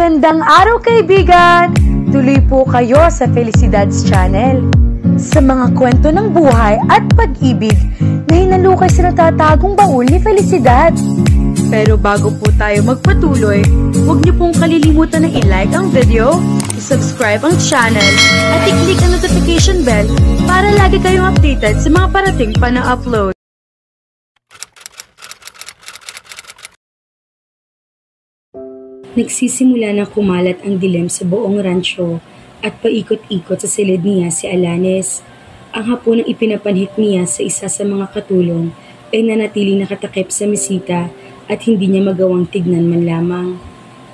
Magandang araw kaibigan! Tuloy po kayo sa Felicidad's Channel. Sa mga kwento ng buhay at pag-ibig na hinalukay sa natatagong baul ni Felicidad. Pero bago po tayo magpatuloy, huwag niyo pong kalilimutan na i-like ang video, i-subscribe ang channel, at i-click ang notification bell para lagi kayong updated sa mga parating pa na upload. Nagsisimula na kumalat ang dilim sa buong rancho at paikot-ikot sa silid niya si Alanis. Ang hapunang ipinapanhik niya sa isa sa mga katulong ay nanatiling nakatakip sa mesita at hindi niya magawang tignan man lamang.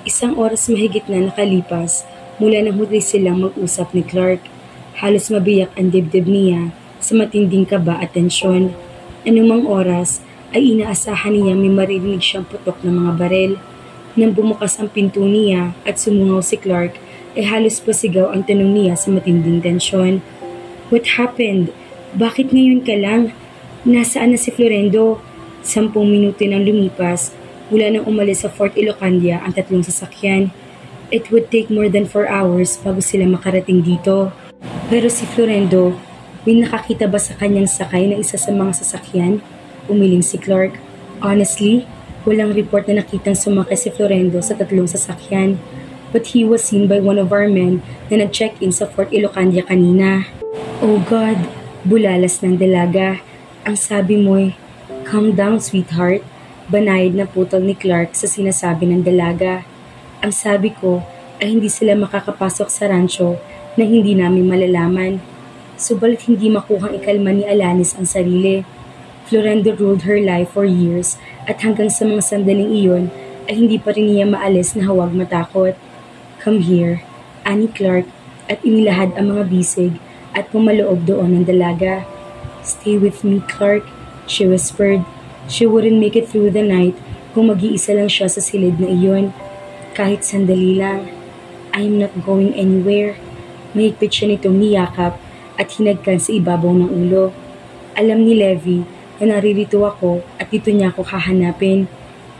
Isang oras mahigit na nakalipas mula nang huli silang mag-usap ni Clark. Halos mabiyak ang dibdib niya sa matinding kaba at tensyon. Anumang oras ay inaasahan niya may maririnig siyang putok ng mga barel. Nang bumukas ang pinto niya at sumungaw si Clark, ay halos pasigaw ang tanong niya sa matinding tensyon. What happened? Bakit ngayon ka lang? Nasaan na si Florendo? 10 minuto nang lumipas, mula nang umalis sa Fort Ilocandia ang 3 sasakyan. It would take more than 4 hours bago sila makarating dito. Pero si Florendo, may nakakita ba sa kanyang sakay na isa sa mga sasakyan? Umiling si Clark. Honestly, walang report na nakitang sumakay si Florendo sa 3 sasakyan, but he was seen by one of our men na nag-check-in sa Fort Ilocandia kanina. Oh God, bulalas ng dalaga. Ang sabi mo'y, calm down sweetheart, banayad na putol ni Clark sa sinasabi ng dalaga. Ang sabi ko ay hindi sila makakapasok sa rancho na hindi namin malalaman. Subalit hindi makuhang ikalma ni Alanis ang sarili. Florendo ruled her life for years at hanggang sa mga sandaling iyon ay hindi pa rin niya maalis na huwag matakot. Come here, ani Clark, at inilahad ang mga bisig at pumaloob doon ng dalaga. Stay with me, Clark, she whispered. She wouldn't make it through the night kung mag-iisa lang siya sa silid na iyon. Kahit sandali lang. I'm not going anywhere. Mahigpit siya nitong niyakap at hinagkan sa ibabaw ng ulo. Alam ni Levi na naririto ako at dito niya ako hahanapin.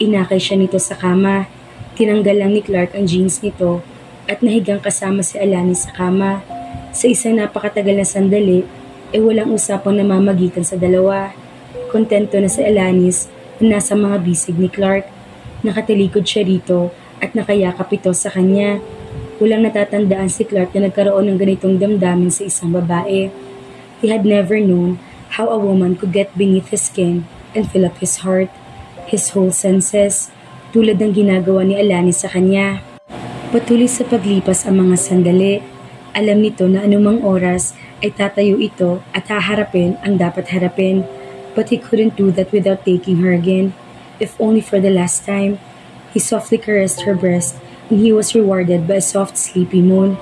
Inakay siya nito sa kama. Tinanggal lang ni Clark ang jeans nito at nahigang kasama si Alanis sa kama. Sa isang napakatagal na sandali, ay walang usapang namamagitan sa dalawa. Kontento na si Alanis na nasa mga bisig ni Clark. Nakatalikod siya rito at nakayakap ito sa kanya. Walang natatandaan si Clark na nagkaroon ng ganitong damdamin sa isang babae. He had never known how a woman could get beneath his skin and fill up his heart, his whole senses, tulad ng ginagawa ni Alanis sa kanya. Patuloy sa paglipas ang mga sandali. Alam nito na anumang oras ay tatayo ito at haharapin ang dapat harapin. But he couldn't do that without taking her again, if only for the last time. He softly caressed her breast and he was rewarded by a soft sleepy moan.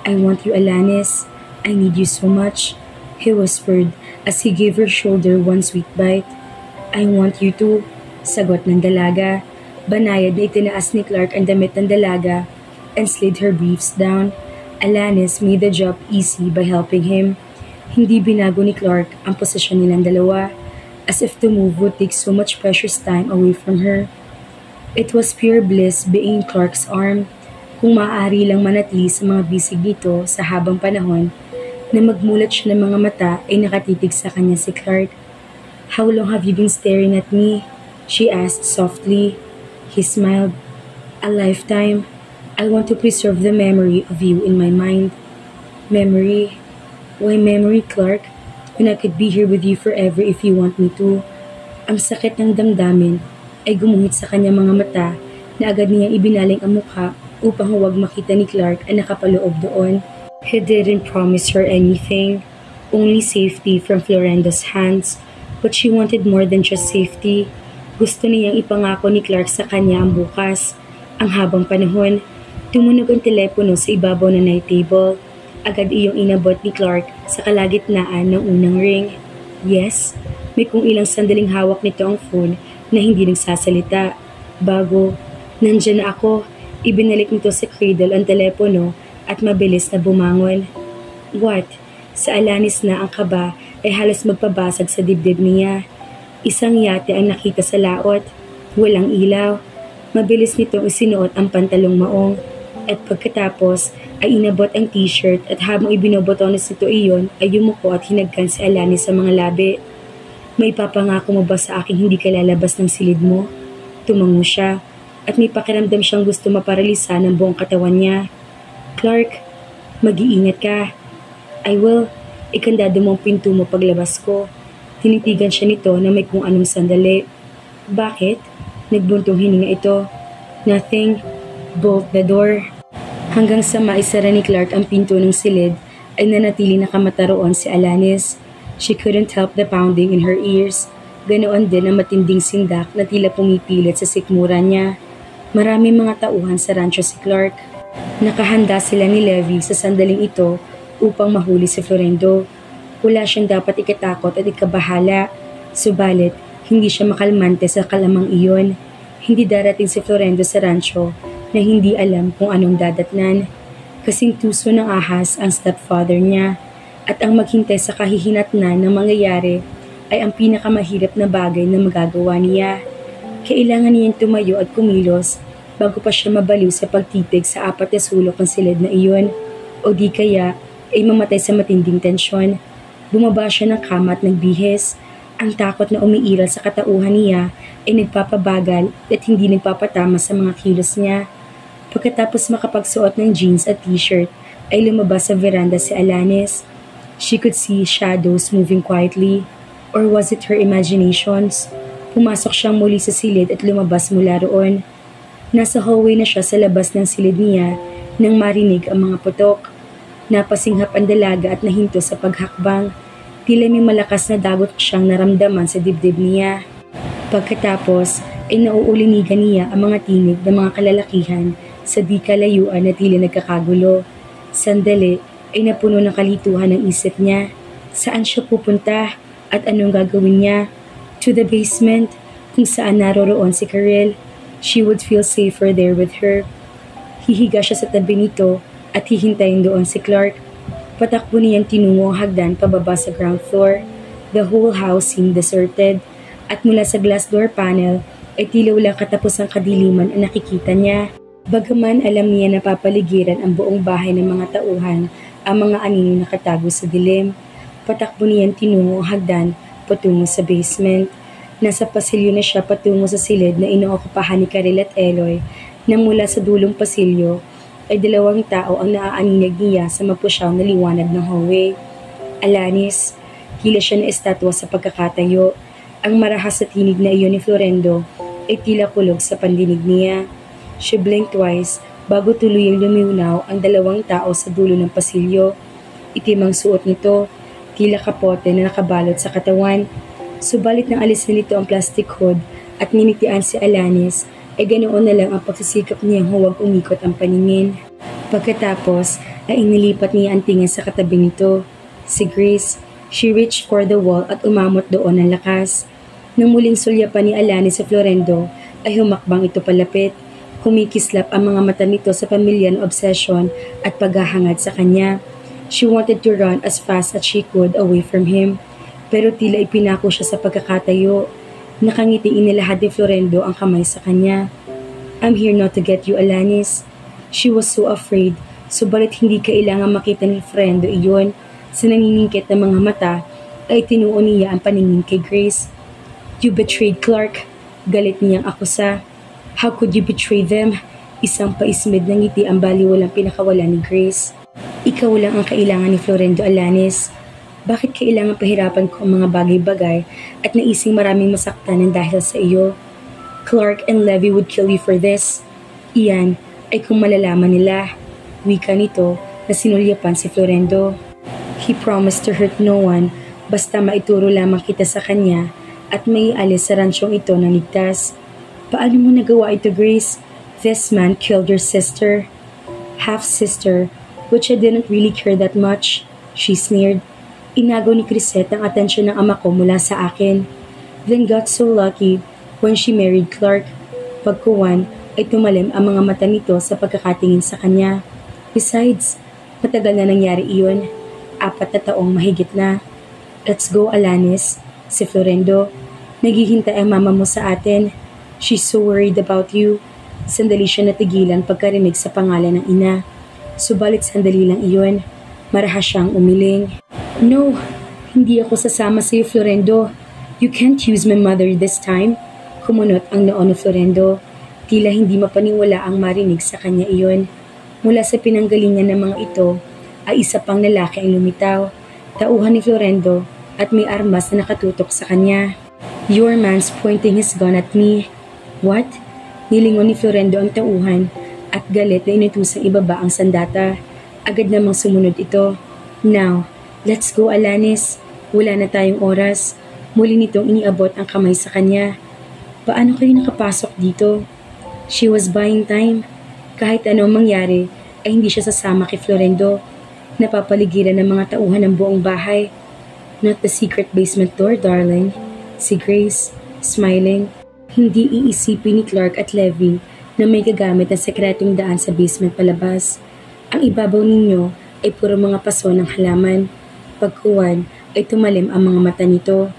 I want you, Alanis. I need you so much, he whispered as he gave her shoulder one sweet bite. I want you too, sagot ng dalaga. Banayad na itinaas ni Clark ang damit ng dalaga and slid her briefs down. Alanis made the job easy by helping him. Hindi binago ni Clark ang posisyon nilang dalawa, as if to move would take so much precious time away from her. It was pure bliss being in Clark's arm. Kung maaari lang manatili sa mga bisig nito sa habang panahon, na magmulat siya ng mga mata ay nakatitig sa kanya si Clark. How long have you been staring at me? She asked softly. He smiled. A lifetime. I want to preserve the memory of you in my mind. Memory? Why memory, Clark? When I could be here with you forever if you want me to. Ang sakit ng damdamin ay gumuhit sa kanyang mga mata na agad niyang ibinaling ang mukha upang huwag makita ni Clark ang nakapaloob doon. He didn't promise her anything, only safety from Florendo's hands, but she wanted more than just safety. Gusto niyang ipangako ni Clark sa kanya ang bukas. Ang habang panahon, tumunog ang telepono sa ibabaw ng night table. Agad iyong inabot ni Clark sa kalagitnaan ng unang ring. Yes, may kung ilang sandaling hawak nito ang phone na hindi nagsasalita. Bago, nandyan na ako, ibinalik nito sa cradle ang telepono at mabilis na bumangon. What? Sa Alanis na ang kaba ay halos magpabasag sa dibdib niya. Isang yate ang nakita sa laot. Walang ilaw. Mabilis nitong isinuot ang pantalong maong. At pagkatapos ay inabot ang t-shirt at habang ibinobotones nito iyon ay yumuko at hinagkan si Alanis sa mga labi. May papangako mo ba sa aking hindi ka lalabas ng silid mo? Tumango siya at may pakiramdam siyang gusto maparalisa ng buong katawan niya. Clark, mag-iingat ka. I will. Ikandado mo ang pinto mo paglabas ko. Tinitigan siya nito na may kung anong sandali. Bakit? Nagbuntong hininga ito. Nothing. Bolt the door. Hanggang sa maisara ni Clark ang pinto ng silid ay nanatili nakamata roon si Alanis. She couldn't help the pounding in her ears. Ganoon din ang matinding sindak na tila pumipilit sa sikmura niya. Maraming mga tauhan sa rancho si Clark. Nakahanda sila ni Levi sa sandaling ito upang mahuli si Florendo. Wala siyang dapat ikatakot at ikabahala. Subalit, hindi siya makalmante sa kalamang iyon. Hindi darating si Florendo sa rancho na hindi alam kung anong dadatnan. Kasing tuso ng ahas ang stepfather niya at ang maghintay sa kahihinatnan ng mangyayari ay ang pinakamahirap na bagay na magagawa niya. Kailangan niyang tumayo at kumilos bago pa siya mabaliw sa pagtitig sa apat na sulok ng silid na iyon o di kaya ay mamatay sa matinding tensyon. Bumaba siya ng kama at nagbihis. Ang takot na umiiral sa katauhan niya ay nagpapabagal at hindi nagpapatama sa mga kilos niya. Pagkatapos makapagsuot ng jeans at t-shirt ay lumabas sa veranda si Alanis. She could see shadows moving quietly. Or was it her imaginations? Pumasok siyang muli sa silid at lumabas mula roon. Nasa hallway na siya sa labas ng silid niya nang marinig ang mga putok. Napasinghap ang dalaga at nahinto sa paghakbang. Tila may malakas na dagot siyang naramdaman sa dibdib niya. Pagkatapos ay nauulinigan niya ang mga tinig ng mga kalalakihan sa di kalayuan na tila nagkakagulo. Sandali ay napuno ng kalituhan ang isip niya. Saan siya pupunta at anong gagawin niya? To the basement, kung saan naroroon si Karel. She would feel safer there with her. Hihiga siya sa tabi nito at hihintayin doon si Clark. Patakbo niyang tinungo ang hagdan pababa sa ground floor. The whole house seemed deserted at mula sa glass door panel ay tila walang katapusang kadiliman ang nakikita niya. Bagaman alam niya na papaligiran ang buong bahay ng mga tauhan ang mga anino nakatago sa dilim. Patakbo niyang tinungo ang hagdan patungo sa basement. Nasa pasilyo na siya patungo sa silid na inookupahan ni Karel at Eloy na mula sa dulong pasilyo ay dalawang tao ang naaaninag niya sa mapusyaw na liwanag ng hallway. Alanis, kila siya na estatwa sa pagkakatayo. Ang marahas sa tinig na iyon ni Florendo ay tila kulog sa pandinig niya. She blinked twice bago tuluyang lumiunaw ang dalawang tao sa dulo ng pasilyo. Itim ang suot nito, tila kapote na nakabalot sa katawan. Subalit nang alisin nito ang plastic hood at ninitian si Alanis, ay ganoon na lang ang pagsisikap niyang huwag umikot ang paningin. Pagkatapos ay inilipat niya ang tingin sa katabi nito, si Grace. She reached for the wall at umamot doon ng lakas. Nang muling sulyapan ni Alanis sa Florendo, ay humakbang ito palapit. Kumikislap ang mga mata nito sa pamilyang obsession at paghahangad sa kanya. She wanted to run as fast as she could away from him. Pero tila ipinako siya sa pagkakatayo. Nakangiti inilahad ni Florendo ang kamay sa kanya. I'm here not to get you, Alanis. She was so afraid, subalit hindi kailangan makita ni Florendo iyon. Sa nanginingkit na mga mata, ay tinuon niya ang paningin kay Grace. You betrayed Clark. Galit niyang akusa. How could you betray them? Isang paismid ng ngiti ang baliwalang pinakawala ni Grace. Ikaw lang ang kailangan ni Florendo, Alanis. Bakit kailangan pahirapan ko ang mga bagay-bagay at naising maraming masaktan ng dahil sa iyo? Clark and Levi would kill you for this. Iyan ay kung malalaman nila. Wika nito na sinulyapan si Florendo. He promised to hurt no one basta maituro lamang kita sa kanya at may alis sa ransyong ito ng ligtas. Paano mo nagawa ito, Grace? This man killed your sister. Half-sister, which I didn't really care that much. She sneered. Inagaw ni Crisette ang atensyon ng ama ko mula sa akin. Then got so lucky when she married Clark. Pagkuwan ay tumalim ang mga mata nito sa pagkakatingin sa kanya. Besides, matagal na nangyari iyon. 4 na taong mahigit na. Let's go, Alanis. Si Florendo, naghihintay ang mama mo sa atin. She's so worried about you. Sandali siya natigilan pagkarinig sa pangalan ng ina. Subalit sandali lang iyon. Marahas siyang umiling. No, hindi ako sasama sa iyo, Florendo. You can't use my mother this time. Kumunot ang noo ni Florendo. Tila hindi mapaniwala ang marinig sa kanya iyon. Mula sa pinanggalingan ng mga ito, ay isa pang lalaki ang lumitaw. Tauhan ni Florendo at may armas na nakatutok sa kanya. Your man's pointing his gun at me. What? Nilingon ni Florendo ang tauhan at galit na inutusang ibaba ang sandata. Agad namang sumunod ito. Now, let's go, Alanis. Wala na tayong oras. Muli nitong iniabot ang kamay sa kanya. Paano kayo nakapasok dito? She was buying time. Kahit anong mangyari, ay hindi siya sasama kay Florendo. Napapaligiran ng mga tauhan ng buong bahay. Not the secret basement door, darling. Si Grace, smiling. Hindi iisipin ni Clark at Levy na may gagamit ng sekretong daan sa basement palabas. Ang ibabaw ninyo ay puro mga paso ng halaman. Pagkuwan ay tumalim ang mga mata nito.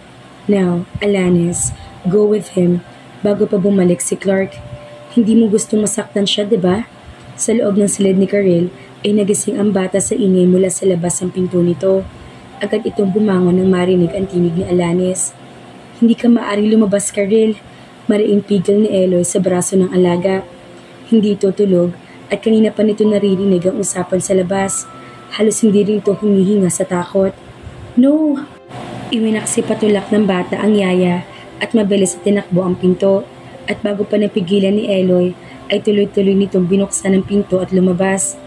Now, Alanis, go with him bago pa bumalik si Clark. Hindi mo gustong masaktan siya, diba? Sa loob ng silid ni Karel ay nagising ang bata sa ingay mula sa labas ng pinto nito. Agad itong bumangon nang marinig ang tinig ni Alanis. Hindi ka maaaring lumabas, Karel. Mariing pigil ni Eloy sa braso ng alaga. Hindi ito tulog at kanina pa nito naririnig ang usapan sa labas. Halos hindi rin ito humihinga sa takot. No! Iwinaksi patulak ng bata ang yaya at mabilis na tinakbo ang pinto. At bago pa napigilan ni Eloy, ay tuloy-tuloy nitong binuksan ang pinto at lumabas.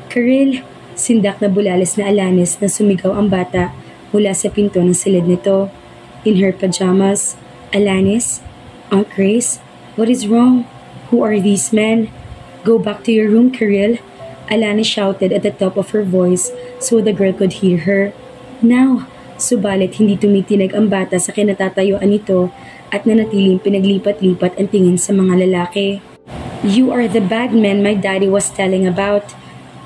Karel! Sindak na bulalis na Alanis na sumigaw ang bata mula sa pinto ng silid nito. In her pajamas, Alanis? Aunt Grace? What is wrong? Who are these men? Go back to your room, Karel. Alanis shouted at the top of her voice so the girl could hear her. Now! Subalit hindi tumitinag ang bata sa kinatatayuan nito at nanatiling pinaglipat-lipat ang tingin sa mga lalaki. You are the bad men my daddy was telling about.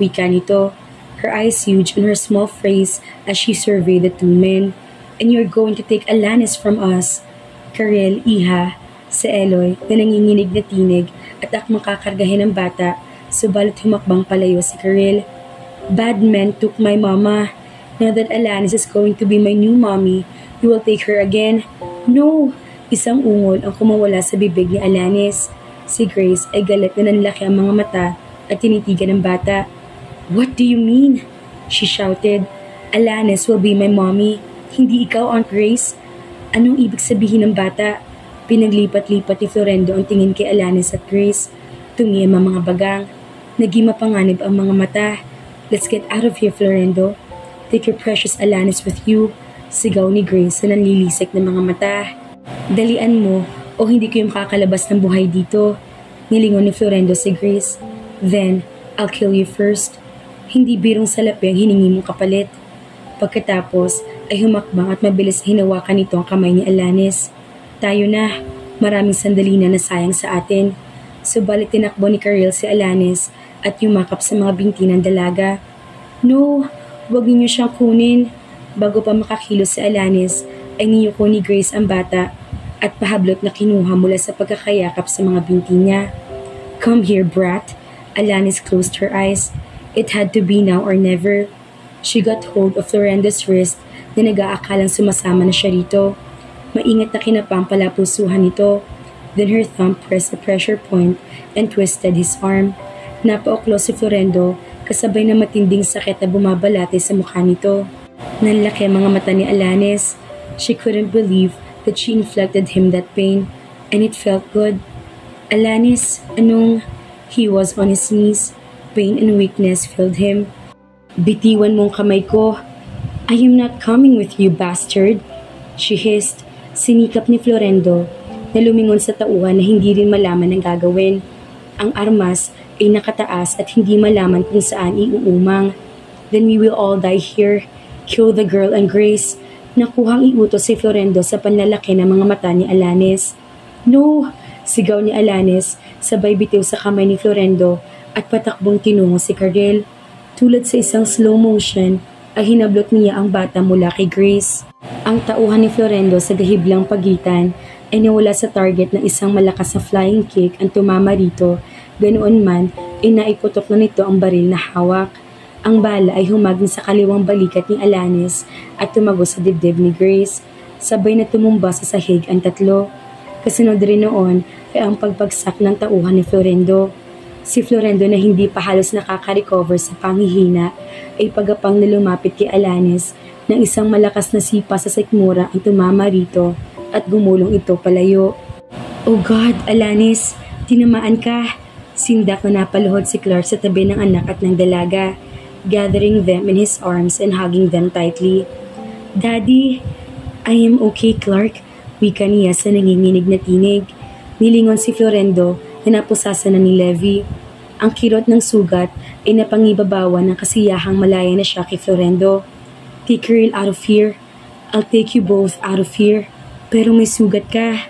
Wika nito, her eyes huge on her small face as she surveyed the two men. And you're going to take Alanis from us. Karel, iha, sa Eloy na nanginginig na tinig at akmang kakargahin ng bata, subalit humakbang palayo si Karel. Bad men took my mama. Now that Alanis is going to be my new mommy, you will take her again. No! Isang ungol ang kumawala sa bibig ni Alanis. Si Grace ay galit na nanlaki ang mga mata at tinitigan ng bata. What do you mean? She shouted. Alanis will be my mommy. Hindi ikaw, Aunt Grace. Anong ibig sabihin ng bata? Pinaglipat-lipat ni Florendo ang tingin kay Alanis at Grace. Tumiyam ang mga bagang. Naging mapanganib ang mga mata. Let's get out of here, Florendo. Take your precious Alanis with you. Sigaw ni Grace na nanlilisik ng mga mata. Dalian mo o hindi ko yung makakalabas ng buhay dito. Nilingon ni Florendo si Grace. Then, I'll kill you first. Hindi birong salapi ang hiningi mong kapalit. Pagkatapos ay humakbang at mabilis hinawakan nito ang kamay ni Alanis. Tayo na. Maraming sandali na nasayang sa atin. Subalit tinakbo ni Karel si Alanis at yumakap sa mga binti ng dalaga. No! Huwag ninyo siyang kunin. Bago pa makakilos si Alanis, ay niyuko ni Grace ang bata at pahablot na kinuha mula sa pagkakayakap sa mga binti niya. Come here, brat. Alanis closed her eyes. It had to be now or never. She got hold of Florendo's wrist na nag-aakalang sumasama na siya rito. Maingat na kinapang palapusuhan nito. Then her thumb pressed the pressure point and twisted his arm. Napaoklo si Florendo kasabay na matinding sakit na bumabalate sa mukha nito. Nanlaki ang mga mata ni Alanis. She couldn't believe that she inflicted him that pain, and it felt good. Alanis, anong... He was on his knees. Pain and weakness filled him. Bitiwan mong kamay ko. I am not coming with you, bastard. She hissed. Sinikap ni Florendo na lumingon sa tauhan na hindi rin malaman ang gagawin. Ang armas ay nakataas at hindi malaman kung saan iuumang. Then we will all die here. Kill the girl and Grace. Nakuhang iutos si Florendo sa panlalaki ng mga mata ni Alanis. No! Sigaw ni Alanis, sabay bitiw sa kamay ni Florendo at patakbong tinungo si Karel. Tulad sa isang slow motion, ay hinablot niya ang bata mula kay Grace. Ang tauhan ni Florendo sa gahiblang pagitan ay nawala sa target na isang malakas na flying kick ang tumama rito Ganoon man, inaiputok na nito ang baril na hawak. Ang bala ay humagin sa kaliwang balikat ni Alanis at tumago sa dibdib ni Grace. Sabay na tumumba sa sahig ang tatlo. Kasunod rin noon ay ang pagpagsak ng tauhan ni Florendo. Si Florendo na hindi pa halos nakaka-recover sa panghihina ay pagapang na lumapit kay Alanis nang isang malakas na sipa sa sikmura ang tumama rito at gumulong ito palayo. "Oh God, Alanis, tinamaan ka!" Sindak na napaluhod si Clark sa tabi ng anak at ng dalaga, gathering them in his arms and hugging them tightly. "Daddy, I am okay, Clark," wika niya sa nanginginig na tinig. Nilingon si Florendo na napusasan na ni Levi. Ang kirot ng sugat ay napangibabawan ng kasiyahang malaya na siya kay Florendo. "Take her out of here. I'll take you both out of here. Pero may sugat ka."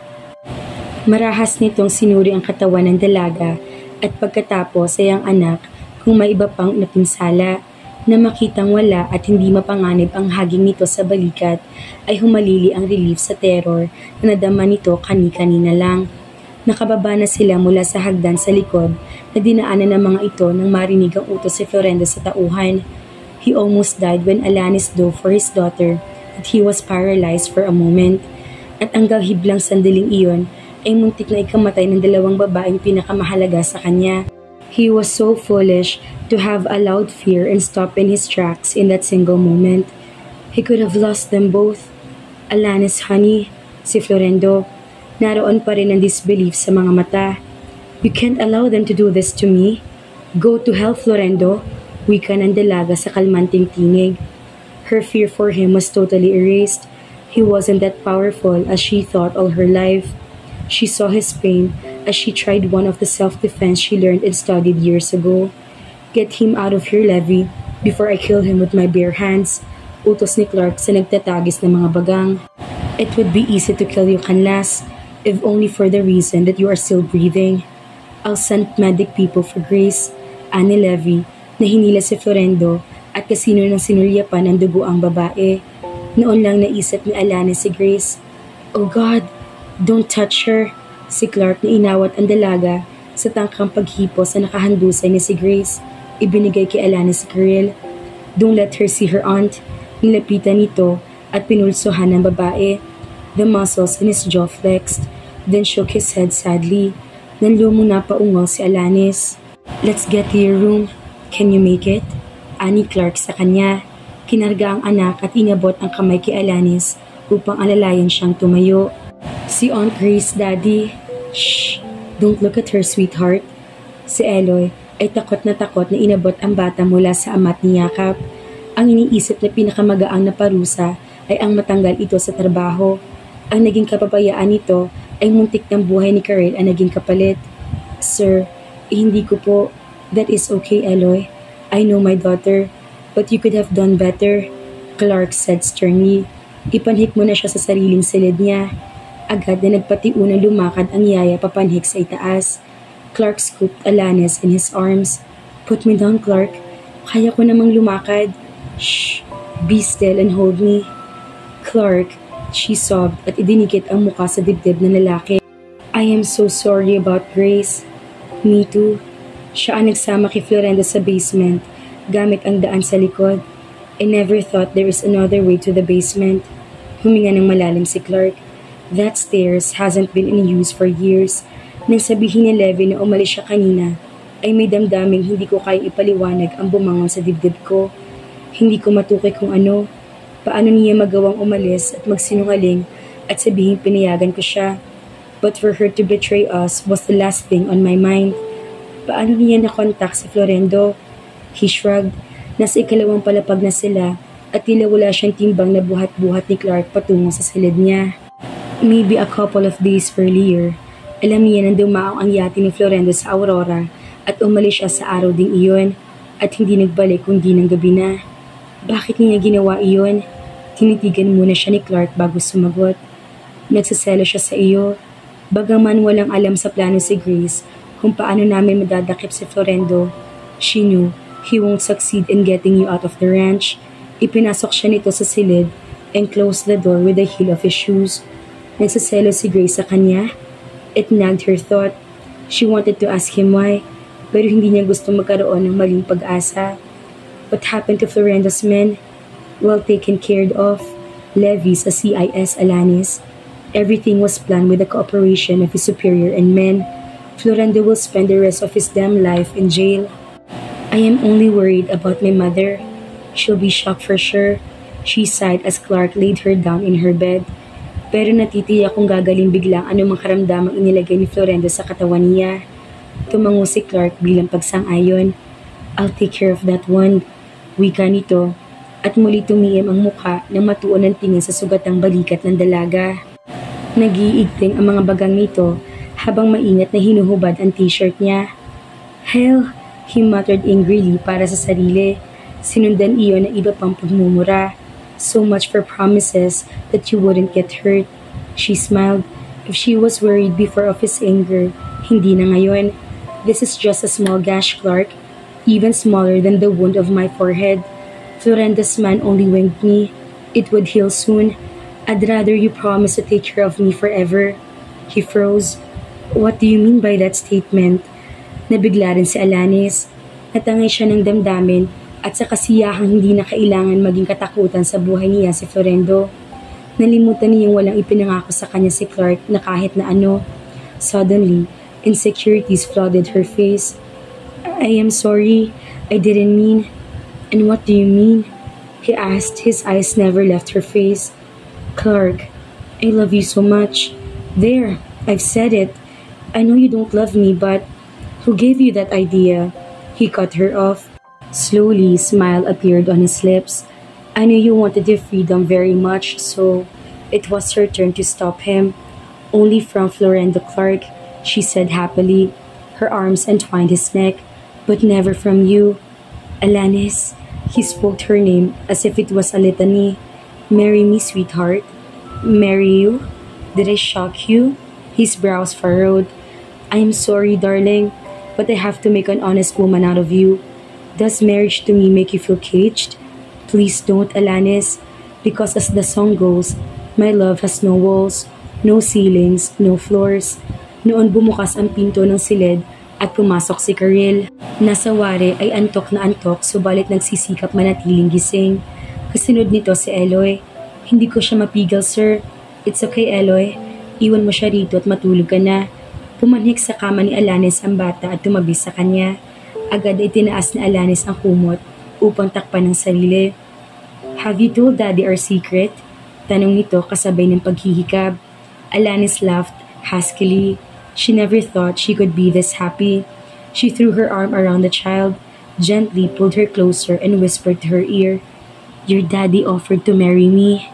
Marahas nitong sinuri ang katawan ng dalaga at pagkatapos ay ang anak kung may iba pang napinsala. Na makitang wala at hindi mapanganib ang haging nito sa balikat ay humalili ang relief sa terror na nadama nito kani-kanina lang. Nakababa na sila mula sa hagdan sa likod na dinaanan ng mga ito nang marinig ang utos si Florendo sa tauhan. He almost died when Alanis dove for his daughter at he was paralyzed for a moment. At hanggang hiblang sandaling iyon ay muntik na ikamatay ng dalawang babaeng pinakamahalaga sa kanya. He was so foolish to have allowed fear and stop in his tracks in that single moment. He could have lost them both. "Alanis, honey," si Florendo. Naroon pa rin ang disbelief sa mga mata. "You can't allow them to do this to me. Go to hell, Florendo," wika ng dalaga sa kalmanting tinig. Her fear for him was totally erased. He wasn't that powerful as she thought all her life. She saw his pain as she tried one of the self-defense she learned and studied years ago. "Get him out of here, Levi, before I kill him with my bare hands," utos ni Clark sa nagtatagis ng mga bagang. "It would be easy to kill you, Canlas, if only for the reason that you are still breathing. I'll send medic people for Grace," ani Levi, na hinila si Florendo at kasino ng sinulyapan ng dugo ang babae. Noon lang naisip ni Alanis si Grace. "Oh God, don't touch her," si Clark na inawat ang dalaga sa tangkang paghipos na nakahandusay ni si Grace. Ibinigay kay Alanis si Kirill. "Don't let her see her aunt." Nilapitan nito at pinulsuhan ng babae. The muscles in his jaw flexed, then shook his head sadly. Nanlumong napaungol si Alanis. "Let's get to your room. Can you make it?" ani Clark sa kanya. Kinarga ang anak at inabot ang kamay kay Alanis upang alalayan siyang tumayo. "Si Aunt Grace, Daddy." "Shh! Don't look at her, sweetheart." Si Eloy ay takot na inabot ang bata mula sa ama at niyakap. Ang iniisip na pinakamagaang na parusa ay ang matanggal ito sa trabaho. Ang naging kapabayaan nito ay muntik ng buhay ni Karel ang naging kapalit. "Sir, hindi ko po." "That is okay, Eloy. I know my daughter, but you could have done better," Clark said sternly. Ipanhik mo na siya sa sariling silid niya. Agad na nagpatiunang lumakad ang yaya papanhik sa itaas. Clark scooped Alanis in his arms. "Put me down, Clark. Kaya ko namang lumakad." "Shh! Be still and hold me." "Clark," she sobbed at idinikit ang muka sa dibdib ng lalaki. "I am so sorry about Grace." "Me too." Siya ang nagsama kay Florendo sa basement gamit ang daan sa likod. "I never thought there is another way to the basement." Huminga ng malalim si Clark. "That stairs hasn't been in use for years." Nang sabihin ni Levi na umalis siya kanina, ay may damdaming hindi ko kayang ipaliwanag ang bumangon sa dibdib ko. Hindi ko matukoy kung ano. Paano niya magawang umalis at magsinungaling at sabihing pinayagan ko siya. But for her to betray us was the last thing on my mind. Paano niya nakontak si Florendo? He shrugged. Nasa ikalawang palapag na sila at tila wala siyang timbang na buhat-buhat ni Clark patungo sa silid niya. Maybe a couple of days earlier, alam niya nang dumaong ang yate ni Florendo sa Aurora at umalis siya sa araw ding iyon at hindi nagbalik kundi ng gabi na. Bakit niya ginawa iyon? Tinitigan muna siya ni Clark bago sumagot. "Nagsaselo siya sa iyo. Bagaman walang alam sa plano si Grace kung paano namin madadakip si Florendo, she knew he won't succeed in getting you out of the ranch." Ipinasok siya nito sa silid and closed the door with the heel of his shoes. Nagsaselo si Grace sa kanya. It nagged her thought. She wanted to ask him why, pero hindi niya gusto magkaroon ng maling pag-asa. What happened to Florendo's men? Well taken care of. Levi sa CIS Alanis. Everything was planned with the cooperation of his superior and men. Florendo will spend the rest of his damn life in jail. I am only worried about my mother. She'll be shocked for sure. She sighed as Clark laid her down in her bed. Pero natitiyak kung gagaling biglang anumang karamdamang inilagay ni Florendo sa katawan niya. Tumango si Clark bilang pagsang-ayon. I'll take care of that one. Wika nito. At muli tumiyem ang mukha ng matuon ng tingin sa sugatang balikat ng dalaga. Nag-iigting ang mga bagang nito habang maingat na hinuhubad ang t-shirt niya. Hell, he muttered angrily para sa sarili. Sinundan iyon ng iba pang pagmumura. So much for promises that you wouldn't get hurt. She smiled. If she was worried before of his anger, hindi na ngayon. This is just a small gash, Clark. Even smaller than the wound of my forehead. Florendo's man only winked me. It would heal soon. I'd rather you promise to take care of me forever. He froze. What do you mean by that statement? Nabigla rin si Alanis. Natangay siya ng damdamin at sa kasiyahang hindi na kailangan maging katakutan sa buhay niya si Florendo. Nalimutan niyang walang ipinangako sa kanya si Clark na kahit na ano. Suddenly, insecurities flooded her face. I am sorry. I didn't mean. And what do you mean? He asked. His eyes never left her face. Clark, I love you so much. There, I've said it. I know you don't love me, but who gave you that idea? He cut her off. Slowly, a smile appeared on his lips. I knew you wanted your freedom very much, so it was her turn to stop him. Only from Florendo Clark, she said happily. Her arms entwined his neck, but never from you. Alanis, he spoke her name as if it was a litany. Marry me, sweetheart. Marry you? Did I shock you? His brows furrowed. I'm sorry, darling, but I have to make an honest woman out of you. Does marriage to me make you feel caged? Please don't, Alanis, because as the song goes, my love has no walls, no ceilings, no floors. Noon bumukas ang pinto ng silid at pumasok si Karil. Nasa wari ay antok na antok subalit nagsisikap manatiling gising. Kasunod nito si Eloy. Hindi ko siya mapigil, sir. It's okay, Eloy. Iwan mo siya rito at matulog ka na. Pumanhik sa kama ni Alanis ang bata at tumabi sa kanya. Agad ay tinaas ni Alanis ang kumot upang takpan ng sarili. Have you told Daddy our secret? Tanong nito kasabay ng paghihikab. Alanis laughed huskily. She never thought she could be this happy. She threw her arm around the child, gently pulled her closer and whispered to her ear, Your daddy offered to marry me.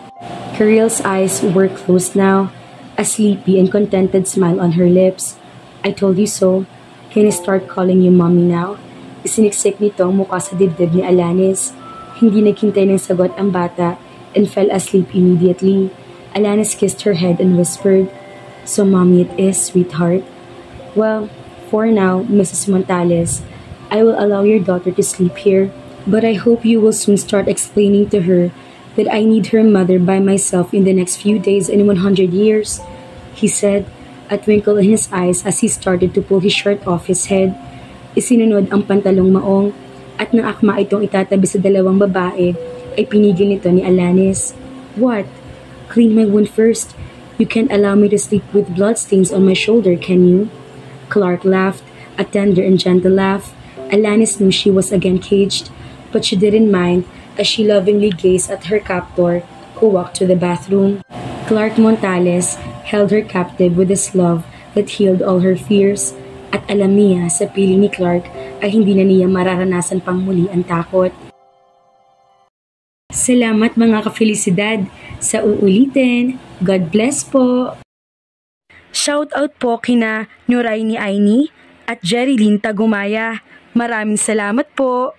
Karil's eyes were closed now, a sleepy and contented smile on her lips. I told you so. Can I start calling you mommy now? Isiniksik nito ang mukha sa dibdib ni Alanis. Hindi naghintay ng sagot ang bata and fell asleep immediately. Alanis kissed her head and whispered, So mommy it is, sweetheart. Well, for now, Mrs. Montales, I will allow your daughter to sleep here. But I hope you will soon start explaining to her that I need her mother by myself in the next few days and 100 years, he said, a twinkle in his eyes as he started to pull his shirt off his head. Isinunod ang pantalong maong at nang akma itong itatabi sa dalawang babae, ay pinigil nito ni Alanis. What? Clean my wound first. You can't allow me to sleep with bloodstains on my shoulder, can you? Clark laughed, a tender and gentle laugh. Alanis knew she was again caged, but she didn't mind as she lovingly gazed at her captor who walked to the bathroom. Clark Montales held her captive with his love that healed all her fears at alam niya sa piling ni Clark ay hindi na niya mararanasan pang muli ang takot. Salamat mga ka-felicidad sa uulitin. God bless po! Shout out po kina Nuray ni Aini at Jerilyn Tagumaya. Maraming salamat po!